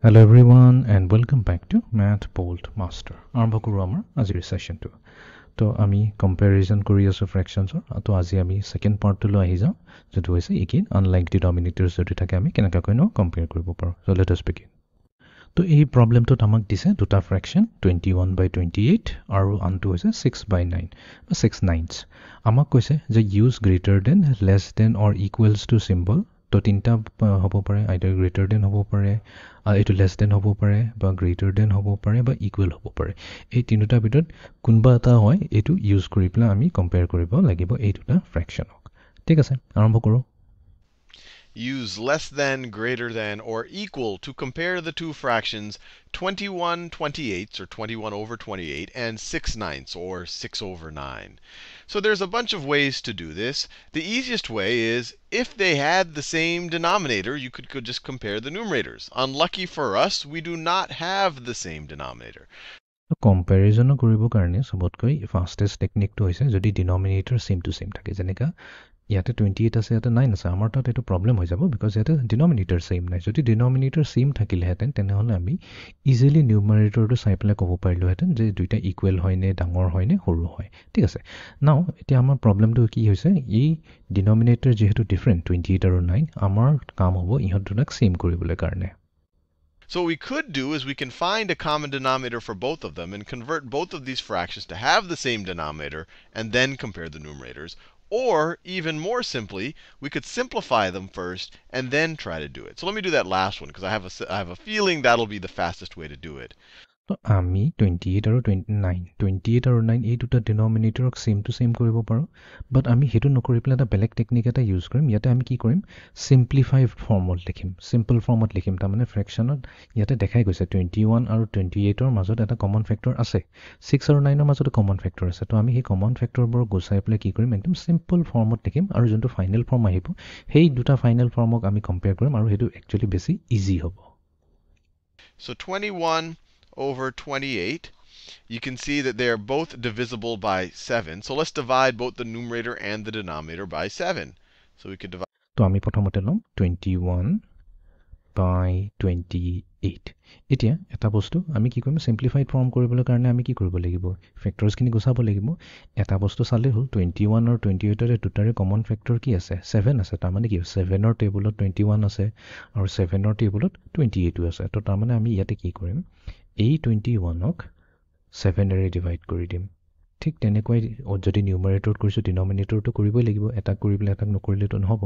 Hello everyone and welcome back to Math Bolt Master. আৰম্ভ কৰো আমাৰ আজিৰ সেশনটো। তো আমি কম্পেৰিজন কৰি আছো ফ্ৰেকশনছৰ। তো আজি আমি সেকেন্ড পাৰ্টটো লৈ আহি যাওঁ, যেটো হৈছে এগেইন আনলাইক ডিনমিনেটৰছ যদি থাকে আমি কেনেকৈ নো কম্পেয়াৰ কৰিব পাৰোঁ। So let us begin. তো এই প্ৰবলেমটোত আমাক দিছে দুটা ফ্ৰেকশন 21/28 আৰু আনটো হৈছে 6/9 বা 6 নাইনথ। আমাক কৈছে যে use greater than less than or equals to symbol. তো তিনিটা হ'ব পাৰে, আইদাৰ গ্ৰেটাৰ দেন হ'ব পাৰে, এইটো লেছ দেন হ'ব পাৰে, বা গ্ৰেটাৰ দেন হ'ব পাৰে, বা ইকুৱেল হ'ব পাৰে। এই তিনিটাৰ ভিতৰত কোনোবা এটা হয় এইটো ইউজ কৰি পেলাই আমি কম্পেয়াৰ কৰিব লাগিব এই দুটা ফ্ৰেকশনক। ঠিক আছে, আৰম্ভ কৰোঁ। Use less than, greater than, or equal to compare the two fractions 21/28 or 21/28 and 6/9 or 6/9. So there's a bunch of ways to do this. The easiest way is if they had the same denominator, you could just compare the numerators. Unlucky for us, we do not have the same denominator. কম্পেৰিজনো কৰিবৰ কাৰণে সবতকৈ fastest টেকনিকটো হৈছে যদি denominator same to same থাকে। যেনেকা ইয়াতে 28 আছে, ইয়াতে 9 আছে, আমাৰ তাত এইটো প্ৰব্লেম হৈ যাব বিকজ ইয়াতে ডিনমিনেটৰ সেম নাই। যদি ডিনমিনেটৰ সেম থাকিলেহেঁতেন তেনেহ'লে আমি ইজিলি নিউমাৰেটৰটো চাই পেলাই ক'ব পাৰিলোহেঁতেন যে দুইটা ইকুৱেল হয় নে, ডাঙৰ হয় নে, সৰু হয়। ঠিক আছে, নাও এতিয়া আমাৰ প্ৰব্লেমটো কি হৈছে, এই ডিনমিনেটৰ যিহেতু ডিফাৰেণ্ট 28 আৰু 9, আমাৰ কাম হ'ব ইহঁত দুটাক সেম কৰিবলৈ কাৰণে। So what we could do is we can find a common denominator for both of them and convert both of these fractions to have the same denominator and then compare the numerators. Or, even more simply, we could simplify them first and then try to do it. So let me do that last one because I have a feeling that'll be the fastest way to do it. তো আমি 28 আৰু 9 এই দুটা ডিনমিনেটৰক same to same কৰিব পাৰোঁ। বাট আমি সেইটো নকৰি পেলাই এটা বেলেগ টেকনিক এটা ইউজ কৰিম। ইয়াতে আমি কি কৰিম, চিম্প্লিফাইড ফৰ্মত লিখিম, চিম্পল ফৰ্মত লিখিম। তাৰমানে ফ্ৰেকশ্যনত ইয়াতে দেখাই গৈছে 21 আৰু 28ৰ মাজত এটা কমন ফেক্টৰ আছে, 6 আৰু 9ৰ মাজতো কমন ফেক্টৰ আছে। তো আমি সেই কমন ফেক্টৰবোৰ গুচাই পেলাই কি কৰিম, একদম চিম্পল ফৰ্মত লিখিম, আৰু যোনটো ফাইনেল ফৰ্ম আহিব সেই দুটা ফাইনেল ফৰ্মক আমি কম্পেয়াৰ কৰিম, আৰু সেইটো একচুৱেলি বেছি ইজি হ'ব। So 21/28, you can see that they are both divisible by 7. So let's divide both the numerator and the denominator by 7. So we could divide. তো আমি প্ৰথমতে ল'ম 21/28। এতিয়া এটা বস্তু আমি কি কৰিম, চিম্প্লিফাইড ফৰ্ম কৰিবলৈ কাৰণে আমি কি কৰিব লাগিব, ফেক্টৰছখিনি গুচাব লাগিব। এটা বস্তু চালেই হ'ল, 21 আৰু 28ৰে দুটাৰে কমন ফেক্টৰ কি আছে, 7 আছে। তাৰমানে কি, 7ৰ টেবুলত 21 আছে আৰু 7ৰ টেবুলত 28 আছে। তো তাৰমানে আমি ইয়াতে কি কৰিম, এই 21ক 7ৰে ডিভাইড কৰি দিম। ঠিক তেনেকুৱাই যদি নিউমাৰেটৰত কৰিছোঁ ডিনমিনেটৰটো কৰিবই লাগিব, এটা কৰি পেলাই এটাক নকৰিলেতো নহ'ব।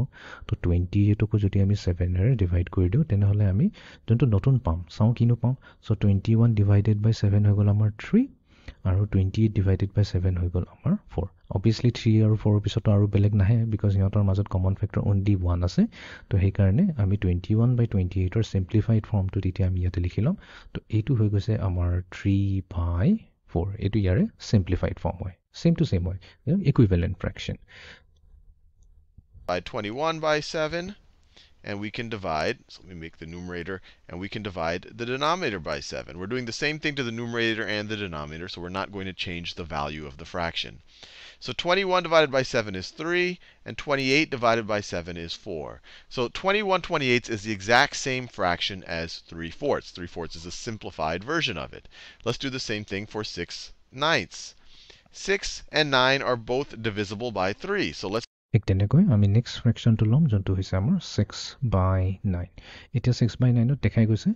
তো 28কো যদি আমি 7ৰে ডিভাইড কৰি দিওঁ তেনেহ'লে আমি যোনটো নতুন পাম, চাওঁ কিনো পাম। চ' 21 ডিভাইডেড বাই 7 হৈ গ'ল আমাৰ 3, আৰু 28 ডিভাইডেড বাই 7 হৈ গ'ল আমাৰ 4। অবভিয়াছলি 3 আৰু 4ৰ পিছতো আৰু বেলেগ নাহে বিকজ সিহঁতৰ মাজত কমন ফেক্টৰ অনলি 1 আছে। তো সেইকাৰণে আমি 21/28ৰ চিম্প্লিফাইড ফৰ্মটো তেতিয়া আমি ইয়াতে লিখি ল'ম। তো এইটো হৈ গৈছে আমাৰ 3/4। এইটো ইয়াৰে চিম্প্লিফাইড ফৰ্ম হয়, চেম টু চেম হয়, equivalent fraction. By 21 by 7, and we can divide. So let me make the numerator, and we can divide the denominator by 7. We're doing the same thing to the numerator and the denominator, so we're not going to change the value of the fraction. So 21 divided by 7 is 3, and 28 divided by 7 is 4. So 21/28 is the exact same fraction as 3/4. 3/4 is a simplified version of it. Let's do the same thing for 6/9. 6 and 9 are both divisible by 3. So let's. ঠিক তেনেকৈ আমি next ফ্ৰেকশ্যনটো ল'ম, যোনটো হৈছে আমাৰ 6/9। এতিয়া 6/9ত দেখাই গৈছে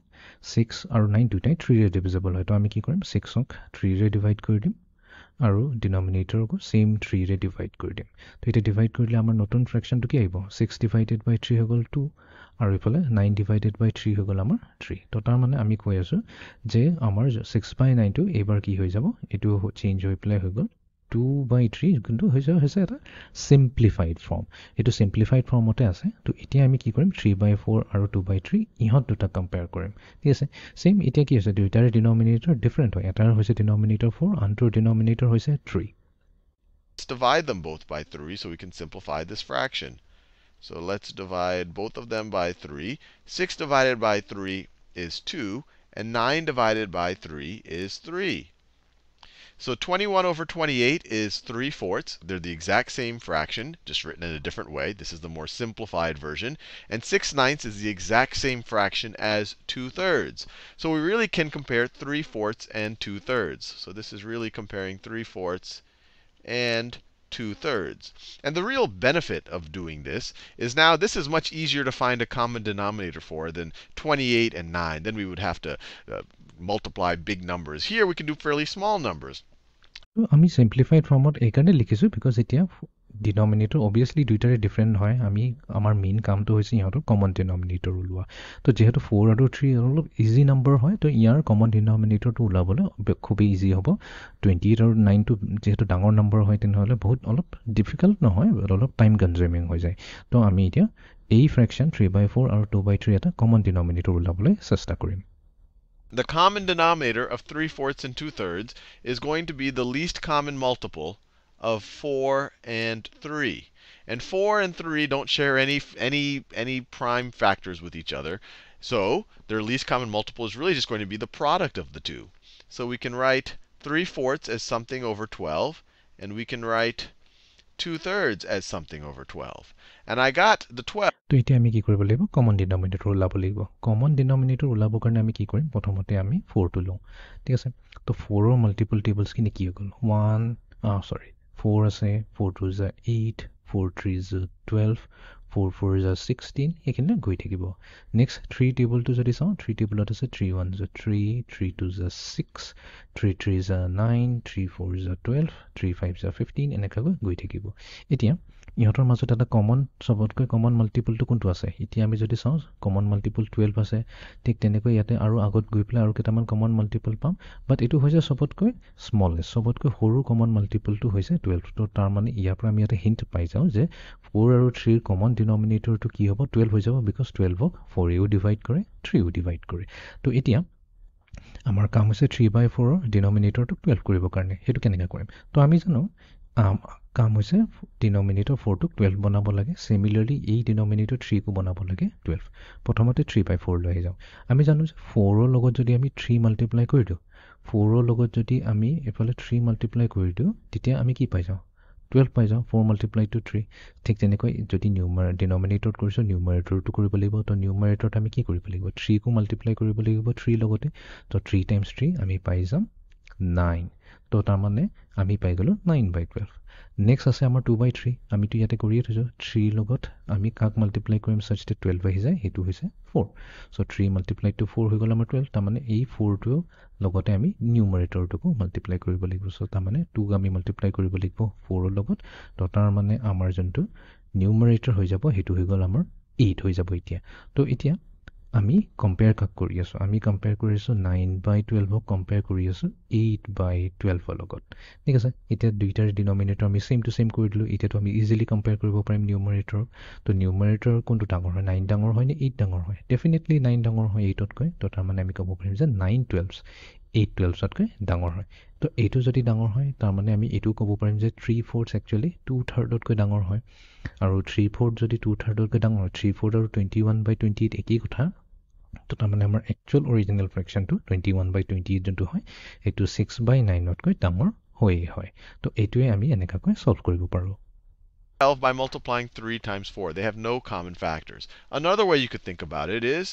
6 আৰু 9 দুটাই 3ৰে ডিভিজিবল হয়। তো আমি কি কৰিম, 6ক 3ৰে ডিভাইড কৰি দিম, আৰু ডিনমিনেটৰকো চেম 3ৰে ডিভাইড কৰি দিম। তো এতিয়া ডিভাইড কৰিলে আমাৰ নতুন ফ্ৰেকশ্যনটো কি আহিব, 6 ডিভাইডেড বাই 3 হৈ গ'ল 2, আৰু ইফালে 9 ডিভাইডেড বাই 3 হৈ গ'ল আমাৰ 3। তো তাৰমানে আমি কৈ আছোঁ যে আমাৰ 6/9টো এইবাৰ কি হৈ যাব, এইটো চেঞ্জ হৈ পেলাই হৈ গ'ল 2/3, কিন্তু হৈছে এটা চিম্প্লিফাইড ফৰ্ম। এইটো চিম্প্লিফাইড ফৰ্মতে আছে। তো এতিয়া আমি কি কৰিম, 3/4 আৰু 2/3 ইহঁত দুটা কম্পেয়াৰ কৰিম। ঠিক আছে, চেম। এতিয়া কি হৈছে, দুইটাৰে ডিনমিনেটৰ ডিফাৰেণ্ট হয়। এটাৰ হৈছে ডিনমিনেটৰ 4, আনটোৰ ডিনমিনেটৰ হৈছে 3। Let's divide them both by 3 so we can simplify this fraction. So let's divide both of them by 3. 6 divided by 3 is 2, and 9 divided by 3 is 3. So 21 over 28 is 3/4. They're the exact same fraction, just written in a different way. This is the more simplified version. And 6/9 is the exact same fraction as 2/3. So we really can compare 3/4 and 2/3. So this is really comparing 3/4 and 2/3. And the real benefit of doing this is now this is much easier to find a common denominator for than 28 and 9. Then we would have to multiply big numbers. Here we can do fairly small numbers. তো আমি simplified ফৰ্মত এইকাৰণে লিখিছোঁ because এতিয়া denominator obviously দুইটাৰে different হয় আমি আমাৰ মেইন কামটো হৈছে ইহঁতৰ কমন ডিনমিনেটৰ ওলোৱা তো যিহেতু 4 আৰু 3 অলপ ইজি নম্বৰ হয় তো ইয়াৰ কমন ডিনমিনেটৰটো ওলাবলৈ খুবেই ইজি হ'ব 28 আৰু 9টো যিহেতু ডাঙৰ নম্বৰ হয় তেনেহ'লে বহুত অলপ ডিফিকাল্ট নহয় অলপ টাইম কনজিউমিং হৈ যায় তো আমি এতিয়া এই ফ্ৰেকশ্যন 3/4 আৰু 2/3 এটা কমন ডিনমিনেটৰ ওলাবলৈ চেষ্টা কৰিম The common denominator of 3/4 and 2/3 is going to be the least common multiple of 4 and 3. And 4 and 3 don't share any prime factors with each other. So their least common multiple is really just going to be the product of the two. So we can write 3/4 as something over 12, and we can write 2/3 as something over 12. And I got the 12. তো এতিয়া আমি কি কৰিব লাগিব common denominator ওলাব লাগিব common denominator ওলাবৰ কাৰণে আমি কি কৰিম প্ৰথমতে আমি 4টো লওঁ ঠিক আছে তো 4ৰ মাল্টিপল টেবলছখিনি কি হৈ গ'ল 4 আছে 4 2 is 8 4 3 is 12 4 4 is 16 এইখিনি গৈ থাকিব নেক্সট 3 টেবলটো যদি চাওঁ 3 টেবলত আছে 3 1 is 3 3 2 is 6 3 3 is 9 3 4 is 12 3 5 is 15 এনেকৈ গৈ থাকিব এতিয়া ইহঁতৰ মাজত এটা কমন সবতকৈ কমন মাল্টিপলটো কোনটো আছে এতিয়া আমি যদি চাওঁ কমন মাল্টিপল 12 আছে ঠিক তেনেকৈ ইয়াতে আৰু আগত গৈ পেলাই আৰু কেইটামান কমন মাল্টিপল পাম বাট এইটো হৈছে সবতকৈ স্মলেষ্ট সবতকৈ সৰু কমন মাল্টিপলটো হৈছে 12 তো তাৰ মানে ইয়াৰ পৰা আমি এটা হিণ্ট পাই যাওঁ যে 4 আৰু 3 ৰ কমন ডিনমিনেটৰটো কি হ'ব 12 হৈ যাব বিকজ 12ক 4এও ডিভাইড কৰে 3এও ডিভাইড কৰে তো এতিয়া আমাৰ কাম হৈছে 3/4 ৰ ডিনমিনেটৰটো 12 কৰিবৰ কাৰণে সেইটো কেনেকৈ কৰিম তো আমি জানো কাম হৈছে ডিনমিনেটৰ 4টোক 12 বনাব লাগে সিমিলাৰলি এই ডিনমিনেটৰ 3 কো বনাব লাগে 12 প্ৰথমতে 3/4 লৈ যাওঁ আমি জানো যে 4 ৰ লগত যদি আমি 3 মাল্টিপ্লাই কৰি দিওঁ 4 ৰ লগত যদি আমি এফালে 3 মাল্টিপ্লাই কৰি দিওঁ তেতিয়া আমি কি পাই যাওঁ 12 পাই যাওঁ 4 মাল্টিপ্লাই টু 3 ঠিক তেনেকৈ যদি ডিনমিনেটৰত কৰিছোঁ নিউমাৰেটৰটো কৰিব লাগিব তো নিউমাৰেটৰত আমি কি কৰিব লাগিব 3 কো মাল্টিপ্লাই কৰিব লাগিব 3 লগতে তো 3 টাইমছ 3 আমি পাই যাম 9 তো তাৰ মানে আমি পাই গ'লো 9/12 নেক্সট আছে আমাৰ 2/3 আমিতো ইয়াতে কৰিয়ে থৈছোঁ 3 লগত আমি কাক মাল্টিপ্লাই কৰিম such that 12 আহি যায় সেইটো হৈছে 4 so 3 মাল্টিপ্লাই টু 4 হৈ গ'ল আমাৰ 12 তাৰ মানে এই 4টো লগতে আমি নিউমাৰেটৰটোকো মাল্টিপ্লাই কৰিব লাগিব so তাৰ মানে 2 আমি মাল্টিপ্লাই কৰিব লাগিব 4 ৰ লগত তো তাৰ মানে আমাৰ যোনটো নিউমাৰেটৰ হৈ যাব সেইটো হৈ গ'ল আমাৰ 8 হৈ যাব এতিয়া তো এতিয়া আমি কম্পেয়াৰ কাক কৰি আছোঁ আমি কম্পেয়াৰ কৰি আছোঁ 9/12ক কম্পেয়াৰ কৰি আছোঁ 8/12ৰ লগত ঠিক আছে এতিয়া দুইটাৰ ডিনমিনেটৰ আমি সেম টু সেম কৰি দিলোঁ এতিয়াতো আমি ইজিলি কম্পেয়াৰ কৰিব পাৰিম নিউমাৰেটৰ তো নিউমাৰেটৰ কোনটো ডাঙৰ হয় 9 ডাঙৰ হয় নে 8 ডাঙৰ হয় ডেফিনেটলি 9 ডাঙৰ হয় 8তকৈ তো তাৰ মানে আমি ক'ব পাৰিম যে 9/12 8/12তকৈ ডাঙৰ হয় তো এইটো যদি ডাঙৰ হয় তাৰ মানে আমি এইটো ক'ব পাৰিম যে 3/4 একচুৱেলি 2/3তকৈ ডাঙৰ হয় আৰু 3/4 যদি 2/3তকৈ ডাঙৰ 3/4 আৰু 21/28 একেই কথা তো তাৰ মানে আমাৰ একচুৱেল অৰিজিনেল ফ্ৰেকশ্যনটো 21/28 যোনটো হয় এইটো 6/9তকৈ ডাঙৰ হৈয়ে হয় তো এইটোৱে আমি এনেকাকৈ সলভ কৰিব পাৰোঁ 12 by multiplying 3 times 4. They have no common factors. Another way you could think about it is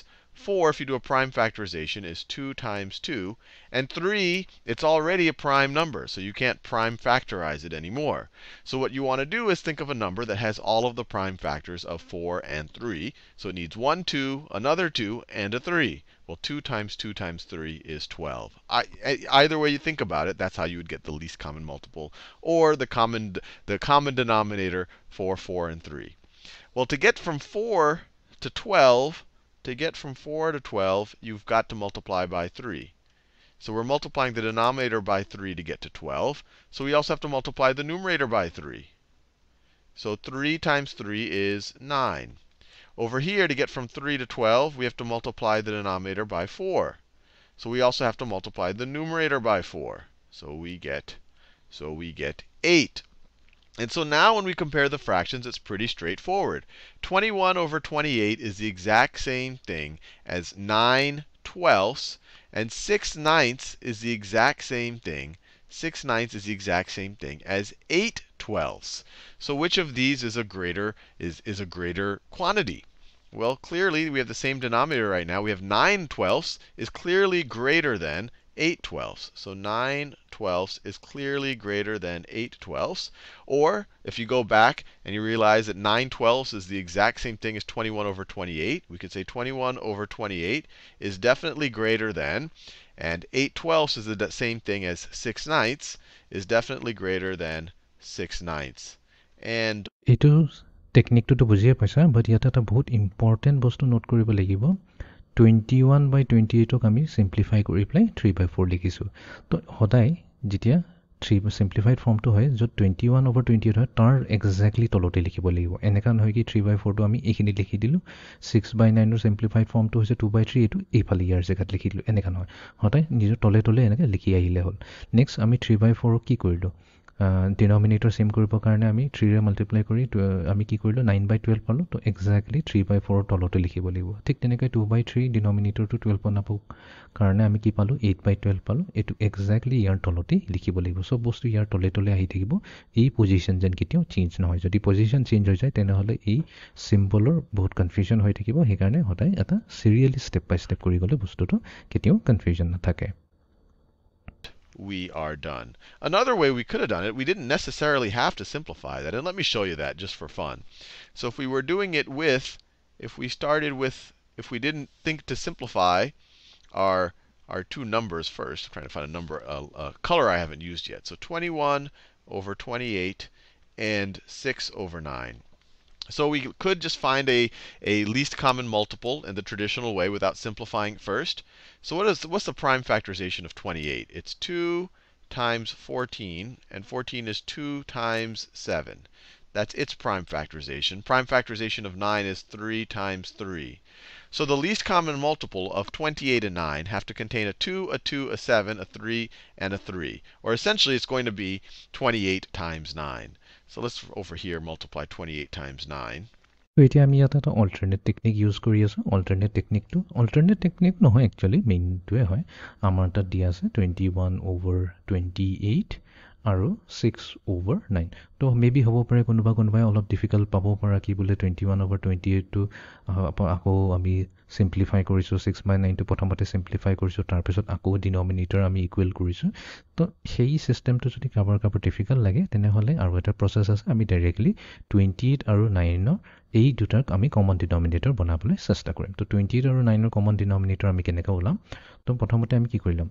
4, if you do a prime factorization, is 2 times 2. And 3, it's already a prime number, so you can't prime factorize it anymore. So what you want to do is think of a number that has all of the prime factors of 4 and 3. So it needs 1, 2, another 2, and a 3. Well, 2 times 2 times 3 is 12. Either way you think about it, that's how you would get the least common multiple, or the common denominator for 4 and 3. Well, to get from 4 to 12, you've got to multiply by 3. So we're multiplying the denominator by 3 to get to 12. So we also have to multiply the numerator by 3. So 3 times 3 is 9. Over here, to get from 3 to 12, we have to multiply the denominator by 4. So we also have to multiply the numerator by 4. So we get 8. And so now when we compare the fractions, it's pretty straightforward. 21 over 28 is the exact same thing as 9/12, and 6/9 is the exact same thing 6/9 is the exact same thing as 8/12. So which of these is a greater quantity? Well, clearly we have the same denominator right now. We have 9/12 is clearly greater than 8/12. So 9/12 is clearly greater than 8/12. Or if you go back and you realize that 9/12 is the exact same thing as 21/28, we could say 21/28 is definitely greater than, and 8/12 is the same thing as 6/9 is definitely greater than 6/9. And এইটো টেকনিকটো বুজিয়ে পাইছা, বাট ইয়াতে এটা বহুত important বস্তু note কৰিব লাগিব। 21/28ক আমি চিম্প্লিফাই কৰি পেলাই 3/4 লিখিছোঁ। তো সদায় যেতিয়া চিম্প্লিফাইড ফৰ্মটো হয়, য'ত 21/28 হয়, তাৰ এক্সেক্টলি তলতে লিখিব লাগিব। এনেকুৱা নহয় কি 3/4টো আমি এইখিনি লিখি দিলোঁ, 6/9ৰ চিম্প্লিফাইড ফৰ্মটো হৈছে 2/3, এইটো এইফালে ইয়াৰ জেগাত লিখি দিলোঁ। এনেকুৱা নহয়, সদায় নিজৰ তলে তলে এনেকৈ লিখি আহিলে হ'ল। নেক্সট আমি 3/4ক কি কৰিলোঁ? ডিনমিনেটৰ চেম কৰিবৰ কাৰণে আমি 3ৰে মাল্টিপ্লাই কৰি আমি কি কৰিলোঁ? 9/12 পালোঁ। তো এক্সেক্টলি 3/4ৰ তলতে লিখিব লাগিব। ঠিক তেনেকৈ 2/3 ডিনমিনেটৰটো 12 বনাব কাৰণে আমি কি পালোঁ? 8/12 পালোঁ। এইটো এক্সেক্টলি ইয়াৰ তলতেই লিখিব লাগিব। চব বস্তু ইয়াৰ তলে তলে আহি থাকিব। এই পজিশ্যন যেন কেতিয়াও চেঞ্জ নহয়। যদি পজিশ্যন চেঞ্জ হৈ যায়, তেনেহ'লে এই চিম্বলৰ বহুত কনফিউজন হৈ থাকিব। সেইকাৰণে সদায় এটা চিৰিয়েলি ষ্টেপ বাই ষ্টেপ কৰি গ'লে বস্তুটো কেতিয়াও কনফিউজন নাথাকে। We are done. Another way we could have done it, we didn't necessarily have to simplify that. And let me show you that just for fun. So if we were doing it with, if we didn't think to simplify our two numbers first, I'm trying to find a color I haven't used yet. So 21/28 and 6/9. So we could just find a least common multiple in the traditional way without simplifying first. So what's the prime factorization of 28? It's 2 times 14, and 14 is 2 times 7. That's its prime factorization. Prime factorization of 9 is 3 times 3. So the least common multiple of 28 and 9 have to contain a 2, a 2, a 7, a 3, and a 3. Or essentially, it's going to be 28 times 9. So let's over here multiply 28 times 9. তো এতিয়া আমি ইয়াত এটা alternate technique use কৰি আছোঁ। Alternate technique নহয়, actually মেইনটোৱে হয়। আমাৰ তাত দিয়া আছে 21/28 আৰু 6/9। তো মেবি হ'ব পাৰে কোনোবাই অলপ ডিফিকাল্ট পাব পৰা, কি বোলে 21/28টো আকৌ আমি চিম্প্লিফাই কৰিছোঁ, 6/9টো প্ৰথমতে চিম্প্লিফাই কৰিছোঁ, তাৰপিছত আকৌ ডিনমিনেটৰ আমি ইকুৱেল কৰিছোঁ। তো সেই চিষ্টেমটো যদি কাৰোবাৰ ডিফিকাল্ট লাগে, তেনেহ'লে আৰু এটা প্ৰচেছ আছে। আমি ডাইৰেক্টলি 28 আৰু 9ৰ এই দুটাক আমি কমন ডিনমিনেটৰ বনাবলৈ চেষ্টা কৰিম। তো 28 আৰু 9ৰ কমন ডিনমিনেটৰ আমি কেনেকৈ ওলাম? তো প্ৰথমতে আমি কি কৰি ল'ম?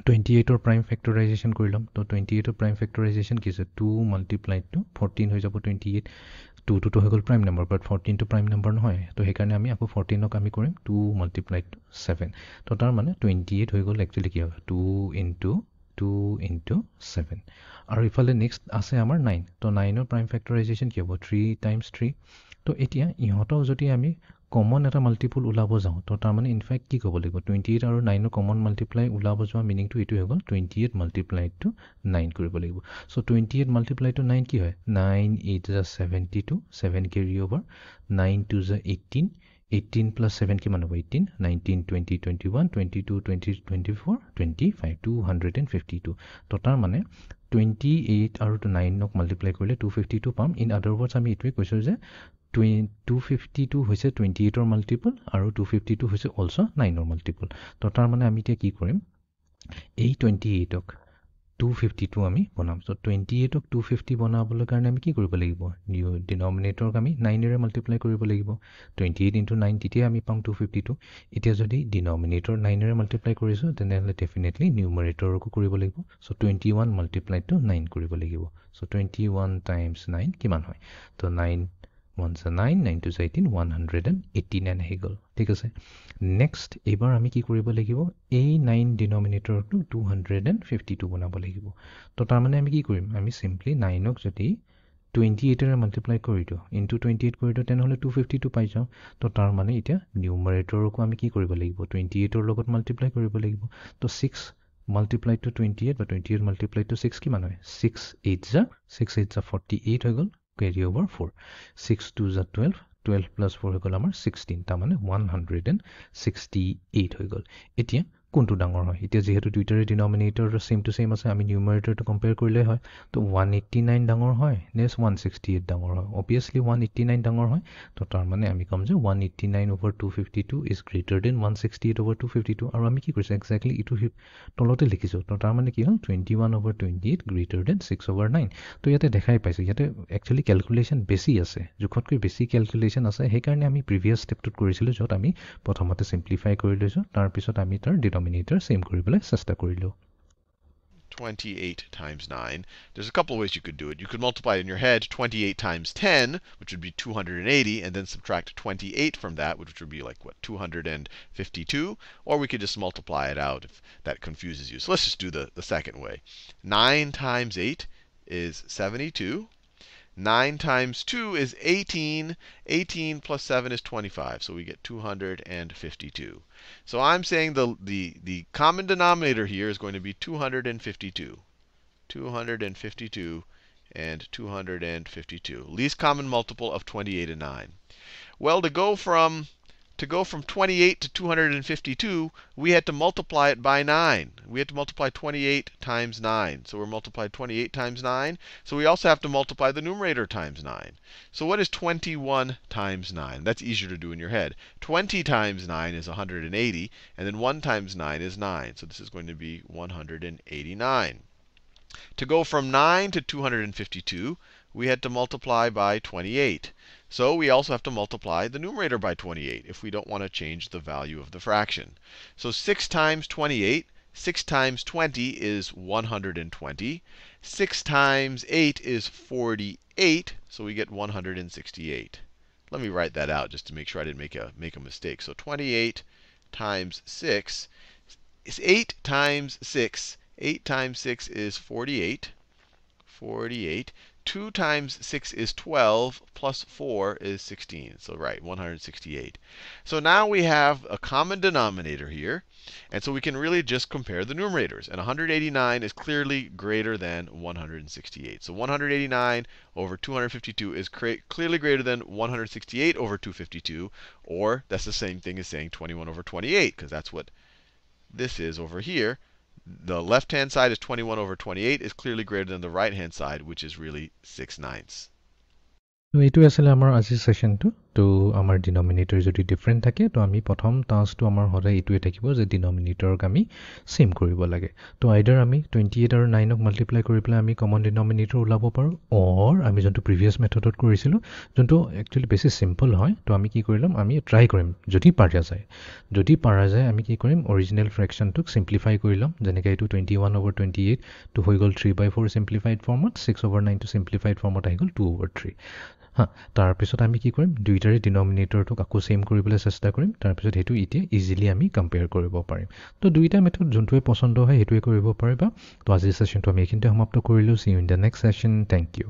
28ৰ প্ৰাইম ফেক্টৰাইজেশ্যন কৰি ল'ম। তো 28ৰ প্ৰাইম ফেক্টৰাইজেশ্যন কি আছে? 2 × 2 14 হৈ যাব 28। 2টো হৈ গ'ল প্ৰাইম নম্বৰ, বাট 14টো প্ৰাইম নম্বৰ নহয়। তো সেইকাৰণে আমি আকৌ 14ক আমি কৰিম 2 × 7। তো তাৰ মানে 28 হৈ গ'ল একচুৱেলি কি হয়? 2 × 7। আৰু ইফালে নেক্সট আছে আমাৰ 9। তো 9ৰ প্ৰাইম ফেক্টৰাইজেশ্যন কি হ'ব? 3 × 3। তো এতিয়া ইহঁতক যদি আমি কমন এটা মাল্টিপুল ওলাব যাওঁ, তো তাৰমানে ইনফেক্ট কি ক'ব লাগিব? 28 আৰু 9ৰ কমন মাল্টিপ্লাই ওলাব যোৱা মিনিংটো এইটো হৈ গ'ল 28 × 9 কৰিব লাগিব। চ' 28 × 9 কি হয়? 9 8 = 72, 7 কেৰি অভাৰ, 9 2 = 18, 18 + 7 কিমান হ'ব? 18, 19 20 21 22 20 24 25 252। তো তাৰমানে 28 আৰু 9ক মাল্টিপ্লাই কৰিলে 252 পাম। ইন আদাৰ ৱৰ্ডছ আমি এইটোৱে কৈছোঁ যে 252 হৈছে 28ৰ মাল্টিপল আৰু 252 হৈছে অলছ' 9ৰ মাল্টিপল। তো তাৰমানে আমি এতিয়া কি কৰিম? এই 28ক 252 আমি বনাম। চ' 28ক 250 বনাবলৈ কাৰণে আমি কি কৰিব লাগিব? ডিনমিনেটৰক আমি 9ৰে মাল্টিপ্লাই কৰিব লাগিব। 28 × 9, তেতিয়া আমি পাম 252। এতিয়া যদি ডিনমিনেটৰ 9ৰে মাল্টিপ্লাই কৰিছোঁ, তেনেহ'লে ডেফিনেটলি নিউমাৰেটৰকো কৰিব লাগিব। চ' 21 × 9 কৰিব লাগিব। চ' 21 × 9 কিমান হয়? তো 9 1 = 9, 9 2 = 18, 189 আহি গ'ল। ঠিক আছে। নেক্সট এইবাৰ আমি কি কৰিব লাগিব? এই 9 ডিনমিনেটৰটো 252 বনাব লাগিব। তো তাৰমানে আমি কি কৰিম? আমি চিম্পলি 9ক যদি 28ৰে মাল্টিপ্লাই কৰি দিওঁ, ইনটু 28 কৰি দিওঁ, তেনেহ'লে 252 পাই যাওঁ। তো তাৰমানে এতিয়া নিউমাৰেটৰকো আমি কি কৰিব লাগিব? 28ৰ লগত মাল্টিপ্লাই কৰিব লাগিব। তো 6 × 28 বা 28 × 6 কিমান হয়? 6 8 = 48 হৈ গ'ল, কেৰি অভাৰ 4। 6 2 = 12, 12 + 4 হৈ গ'ল আমাৰ 16, তাৰমানে 168 হৈ গ'ল। এতিয়া কোনটো ডাঙৰ হয় এতিয়া যেহেতু দুইটাৰে ডিনমিনেটৰ সেম টু সেম আছে আমি নিউমাৰেটৰটো কম্পেয়াৰ কৰিলে হয় তো 189 ডাঙৰ হয় নে 168 ডাঙৰ হয় অবভিয়াসলি 189 ডাঙৰ হয় তো তাৰ মানে আমি কম যে 189 over 252 is greater than 168 over 252 আৰু আমি কি কৰিছো এক্স্যাক্টলি ইটো তলতে লিখিছো তো তাৰ মানে কি হ'ল 21 over 28 greater than 6 over 9 তো ইয়াতে দেখাই পাইছো ইয়াতে একচুয়ালি ক্যালকুলেশন বেছি আছে জুখতকৈ বেছি ক্যালকুলেশন আছে সেই কাৰণে আমি প্ৰিভিয়াস স্টেপটোত কৰিছিলো যত আমি প্ৰথমতে সিম্পলিফাই কৰি লৈছো তাৰ পিছত আমি তাৰ ডিনমিনেটৰ সেম কৰিবলৈ চেষ্টা কৰিলো 28 times 9. There's a couple of ways you could do it. You could multiply it in your head 28 times 10, which would be 280, and then subtract 28 from that, which would be like, what, 252? Or we could just multiply it out if that confuses you. So let's just do the second way. 9 times 8 is 72. 9 times 2 is 18. 18 plus 7 is 25. So we get 252. So I'm saying the common denominator here is going to be 252. 252 and 252. Least common multiple of 28 and 9. Well, to go from 28 to 252, we had to multiply it by 9. We had to multiply 28 times 9. So we're multiplied 28 times 9. So we also have to multiply the numerator times 9. So what is 21 times 9? That's easier to do in your head. 20 times 9 is 180, and then 1 times 9 is 9. So this is going to be 189. To go from 9 to 252, we had to multiply by 28. So we also have to multiply the numerator by 28 if we don't want to change the value of the fraction. So 6 times 28, 6 times 20 is 120. 6 times 8 is 48, so we get 168. Let me write that out just to make sure I didn't make a mistake. So 28 times 6 is 8 times 6. 8 times 6 is 48. 48. 2 times 6 is 12, plus 4 is 16. So right, 168. So now we have a common denominator here. And so we can really just compare the numerators. And 189 is clearly greater than 168. So 189 over 252 is clearly greater than 168 over 252. Or that's the same thing as saying 21 over 28, because that's what this is over here. The left-hand side is 21 over 28 is clearly greater than the right-hand side, which is really 6/9. তো এইটো আসলে আমাৰ আজি সেশনটো তো আমাৰ denominator যদি different থাকে তো আমি প্ৰথম টাস্কটো আমাৰ হলে এইটোৱে থাকিব যে ডিনমিনেটৰক আমি সেম কৰিব লাগে তো আইদাৰ আমি 28 আৰু 9ক মাল্টিপ্লাই কৰি পেলাই আমি কমন ডিনমিনেটৰ ওলাব পাৰো অৰ আমি যোনটো প্ৰিভিয়াস মেথডত কৰিছিলো যোনটো একচুয়ালি বেছি সিম্পল হয় তো আমি কি কৰিলাম আমি ট্ৰাই কৰিম যদি পাৰা যায় আমি কি কৰিম অৰিজিনাল ফ্ৰেকশনটোক সিম্পলিফাই কৰিলাম যেনেকৈ এইটো 21 over 28 তো হৈ গল 3/4 সিম্পলিফাইড ফৰ্মত 6 over 9 টো সিম্পলিফাইড ফৰ্মত আহি গল 2 over 3 তাৰ পিছত আমি কি কৰিম দুইটাৰে ডিনমিনেটৰটো আকৌ সেম কৰিবলৈ চেষ্টা কৰিম তাৰ পিছত হেতু ইতিয়া ইজিলি আমি কম্পেয়াৰ কৰিব পাৰিম তো দুইটা মেথড যোনটোৱে পছন্দ হয় হেতুৱে কৰিব পাৰিবা তো আজি সেশনটো আমি এখিনতে সমাপ্ত কৰিলো see you in the next session thank U